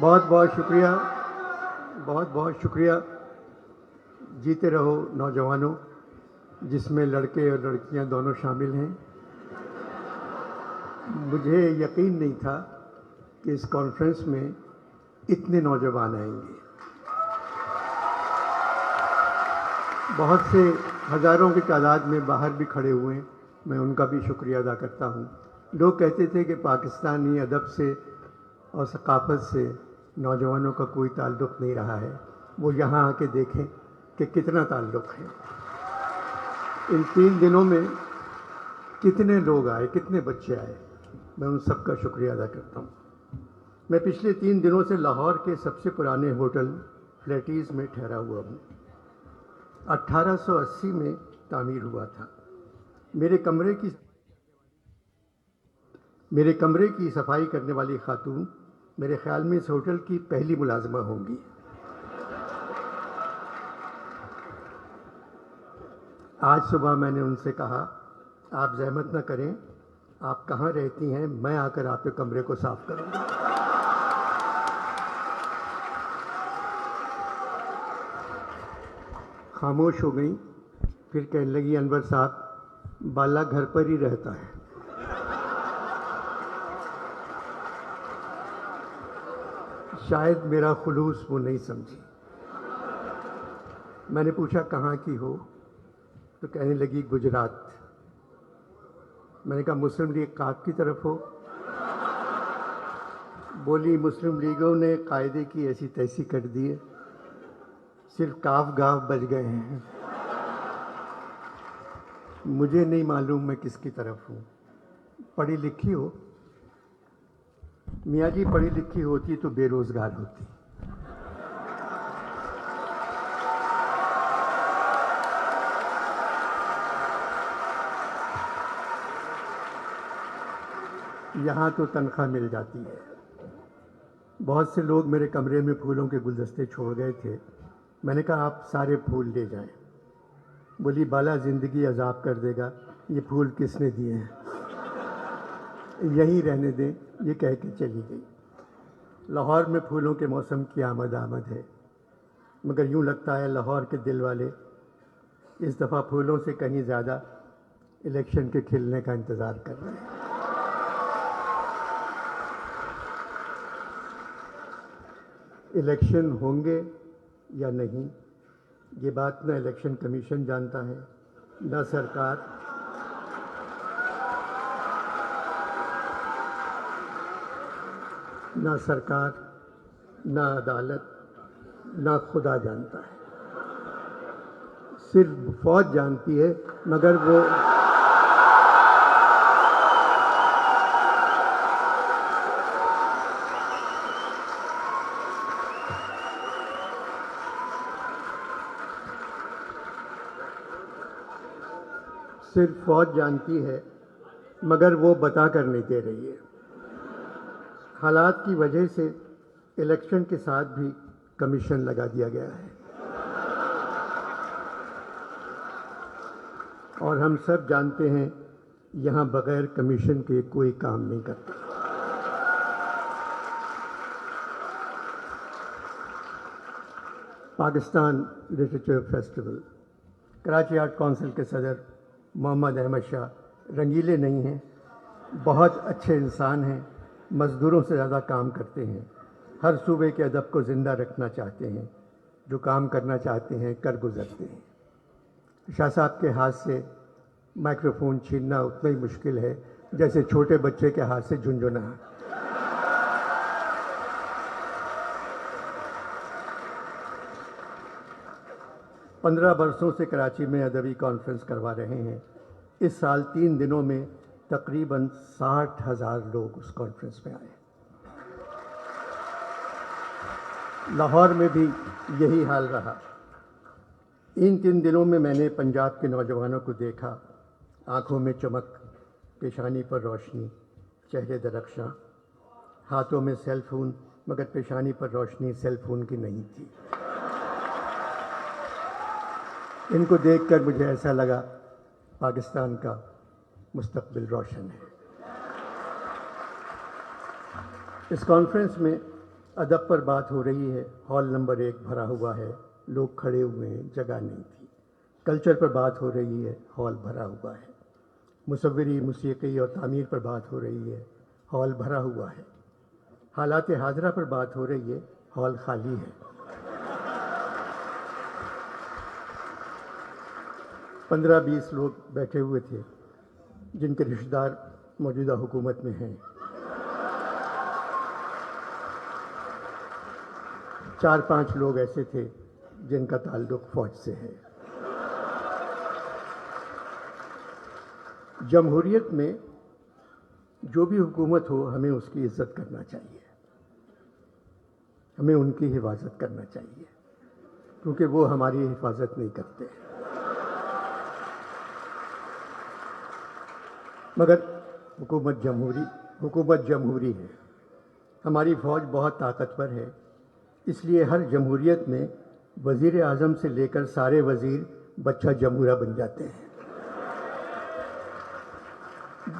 बहुत बहुत शुक्रिया, बहुत बहुत शुक्रिया। जीते रहो नौजवानों, जिसमें लड़के और लड़कियां दोनों शामिल हैं। मुझे यकीन नहीं था कि इस कॉन्फ्रेंस में इतने नौजवान आएंगे। बहुत से हज़ारों की तादाद में बाहर भी खड़े हुए हैं, मैं उनका भी शुक्रिया अदा करता हूँ। लोग कहते थे कि पाकिस्तानी अदब से और सकाफ़त से नौजवानों का कोई ताल्लुक़ नहीं रहा है। वो यहाँ आके देखें कि कितना ताल्लुक़ है। इन 3 दिनों में कितने लोग आए, कितने बच्चे आए, मैं उन सब का शुक्रिया अदा करता हूँ। मैं पिछले 3 दिनों से लाहौर के सबसे पुराने होटल फ्लैटीज़ में ठहरा हुआ हूँ। 1880 में तामीर हुआ था। मेरे कमरे की सफाई करने वाली खातून मेरे ख्याल में इस होटल की पहली मुलाजिमा होंगी। आज सुबह मैंने उनसे कहा, आप जहमत न करें, आप कहाँ रहती हैं, मैं आकर आपके कमरे को साफ करूँगा। खामोश हो गई, फिर कहने लगी, अनवर साहब, बाला घर पर ही रहता है। शायद मेरा खुलूस वो नहीं समझी। मैंने पूछा कहाँ की हो, तो कहने लगी गुजरात। मैंने कहा मुस्लिम लीग काफ की तरफ हो? बोली मुस्लिम लीगों ने कायदे की ऐसी तैसी कर दी है, सिर्फ काफ गाफ बच गए हैं। मुझे नहीं मालूम मैं किसकी तरफ हूँ। पढ़ी लिखी हो? मियाँ जी पढ़ी लिखी होती तो बेरोजगार होती। यहाँ तो तनख्वाह मिल जाती है। बहुत से लोग मेरे कमरे में फूलों के गुलदस्ते छोड़ गए थे। मैंने कहा आप सारे फूल ले जाएं। बोली बाला ज़िंदगी अजाब कर देगा, ये फूल किसने दिए हैं, यहीं रहने दें, ये कह के चली गई। लाहौर में फूलों के मौसम की आमद है, मगर यूँ लगता है लाहौर के दिल वाले इस दफ़ा फूलों से कहीं ज़्यादा इलेक्शन के खिलने का इंतज़ार कर रहे हैं। इलेक्शन होंगे या नहीं, ये बात ना इलेक्शन कमीशन जानता है, ना सरकार, ना अदालत, ना खुदा जानता है। सिर्फ फौज जानती है, मगर वो बता कर नहीं दे रही है। हालात की वजह से इलेक्शन के साथ भी कमीशन लगा दिया गया है, और हम सब जानते हैं यहाँ बगैर कमीशन के कोई काम नहीं करता। Pakistan literature festival, Karachi art council के सदर मोहम्मद अहमद शाह रंगीले नहीं हैं, बहुत अच्छे इंसान हैं, मज़दूरों से ज़्यादा काम करते हैं, हर सूबे के अदब को ज़िंदा रखना चाहते हैं, जो काम करना चाहते हैं कर गुज़रते हैं। शाह साहब के हाथ से माइक्रोफोन छीनना उतना ही मुश्किल है जैसे छोटे बच्चे के हाथ से झुनझुना। 15 बरसों से कराची में अदबी कॉन्फ्रेंस करवा रहे हैं। इस साल 3 दिनों में तकरीबन 60,000 लोग उस कॉन्फ्रेंस में आए। लाहौर में भी यही हाल रहा। इन 3 दिनों में मैंने पंजाब के नौजवानों को देखा, आंखों में चमक, पेशानी पर रोशनी, चेहरे दरख्शां, हाथों में सेल फोन, मगर पेशानी पर रोशनी सेल फोन की नहीं थी। इनको देखकर मुझे ऐसा लगा पाकिस्तान का मुस्तकबिल रोशन है। इस कॉन्फ्रेंस में अदब पर बात हो रही है, हॉल नंबर 1 भरा हुआ है, लोग खड़े हुए हैं, जगह नहीं थी। कल्चर पर बात हो रही है, हॉल भरा हुआ है। मुसव्विरी, मूसीकी और तामीर पर बात हो रही है, हॉल भरा हुआ है। हालात हाजरा पर बात हो रही है, हॉल खाली है। 15-20 लोग बैठे हुए थे जिनके रिश्तेदार मौजूदा हुकूमत में हैं। 4-5 लोग ऐसे थे जिनका ताल्लुक फौज से है। जमहूरियत में जो भी हुकूमत हो, हमें उसकी इज्जत करना चाहिए, हमें उनकी हिफाजत करना चाहिए, क्योंकि वो हमारी हिफाजत नहीं करते। मगर हुकूमत जमहूरी है। हमारी फ़ौज बहुत ताकतवर है, इसलिए हर जमहूरियत में वज़ीर आज़म से लेकर सारे वज़ीर बच्चा जमहूरा बन जाते हैं।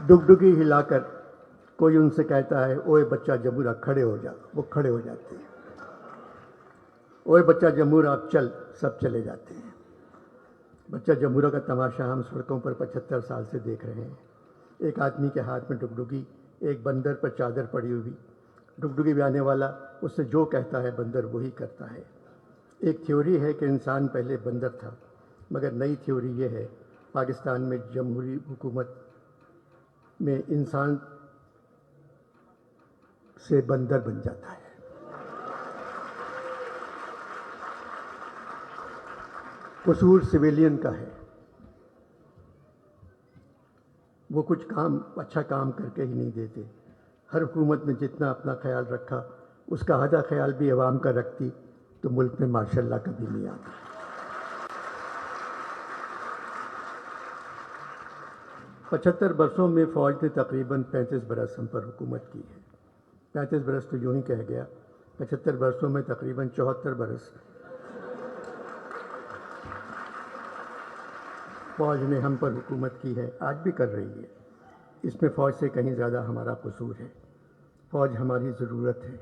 डुगडुगी हिलाकर कोई उनसे कहता है, ओए बच्चा जमहूरा खड़े हो जा, वो खड़े हो जाते हैं। ओए बच्चा जमहूरा अब चल, सब चले जाते हैं। बच्चा जमहूरा का तमाशा हम सड़कों पर 75 साल से देख रहे हैं। एक आदमी के हाथ में डुगडुगी, एक बंदर पर चादर पड़ी हुई। डुगडुगी बजाने वाला उससे जो कहता है बंदर वही करता है। एक थ्योरी है कि इंसान पहले बंदर था, मगर नई थ्योरी ये है पाकिस्तान में जमहूरी हुकूमत में इंसान से बंदर बन जाता है। कसूर सिविलियन का है, वो कुछ अच्छा काम करके ही नहीं देते। हर हुकूमत ने जितना अपना ख्याल रखा, उसका आधा ख्याल भी अवाम का रखती तो मुल्क में माशाअल्लाह कभी नहीं आता। पचहत्तर बरसों में फ़ौज ने तकरीबन 35 बरस हम पर हुकूमत की है। 35 बरस तो यूँ ही कह गया, 75 बरसों में तकरीबन 74 बरस फ़ौज ने हम पर हुकूमत की है, आज भी कर रही है। इसमें फ़ौज से कहीं ज़्यादा हमारा कसूर है। फ़ौज हमारी ज़रूरत है,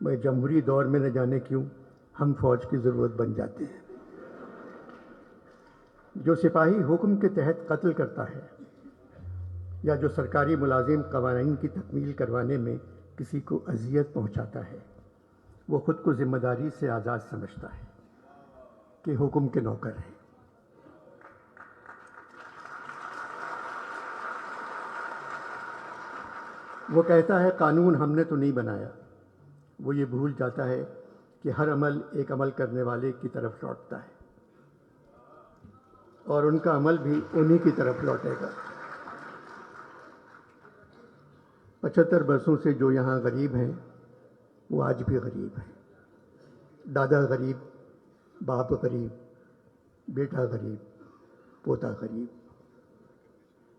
मगर जमहूरी दौर में न जाने क्यों हम फ़ौज की ज़रूरत बन जाते हैं। जो सिपाही हुक्म के तहत कत्ल करता है या जो सरकारी मुलाजिम कवानीन की तकमील करवाने में किसी को अजियत पहुंचाता है, वो ख़ुद को ज़िम्मेदारी से आज़ाद समझता है कि हुक्म के नौकर है। वो कहता है कानून हमने तो नहीं बनाया। वो ये भूल जाता है कि हर अमल एक अमल करने वाले की तरफ लौटता है और उनका अमल भी उन्हीं की तरफ लौटेगा। 75 बरसों से जो यहाँ गरीब हैं वो आज भी गरीब हैं। दादा गरीब, बाप गरीब, बेटा गरीब, पोता गरीब।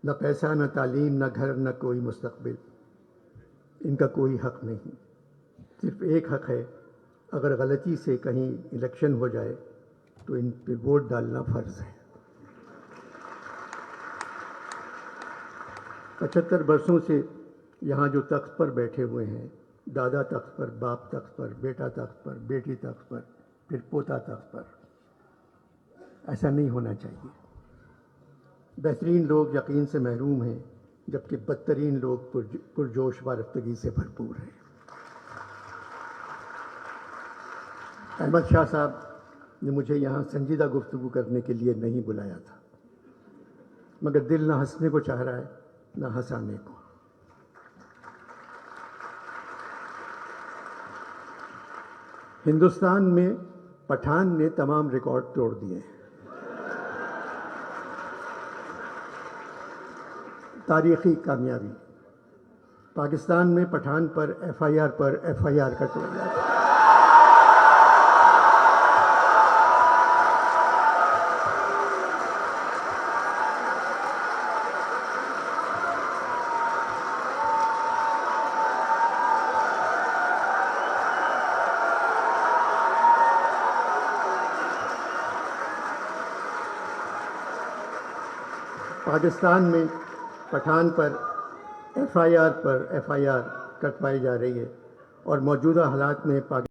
न पैसा, न तालीम, न घर, न कोई मुस्तकबिल। इनका कोई हक नहीं। सिर्फ एक हक है, अगर गलती से कहीं इलेक्शन हो जाए तो इन पे वोट डालना फ़र्ज़ है। 75 बरसों से यहाँ जो तख्त पर बैठे हुए हैं, दादा तख्त पर, बाप तख्त पर, बेटा तख्त पर, बेटी तख्त पर, फिर पोता तख्त पर, ऐसा नहीं होना चाहिए। बेहतरीन लोग यकीन से महरूम हैं, जबकि बदतरीन लोग पुरजोश वारफ्तगी से भरपूर हैं। अहमद शाह साहब ने मुझे यहाँ संजीदा गुफ्तगू करने के लिए नहीं बुलाया था, मगर दिल ना हंसने को चाह रहा है ना हंसाने को। हिंदुस्तान में पठान ने तमाम रिकॉर्ड तोड़ दिए हैं। तारीख़ी कामयाबी। पाकिस्तान में पठान पर एफआईआर का टोला। पाकिस्तान में पठान पर एफआईआर कटवाई जा रही है और मौजूदा हालात में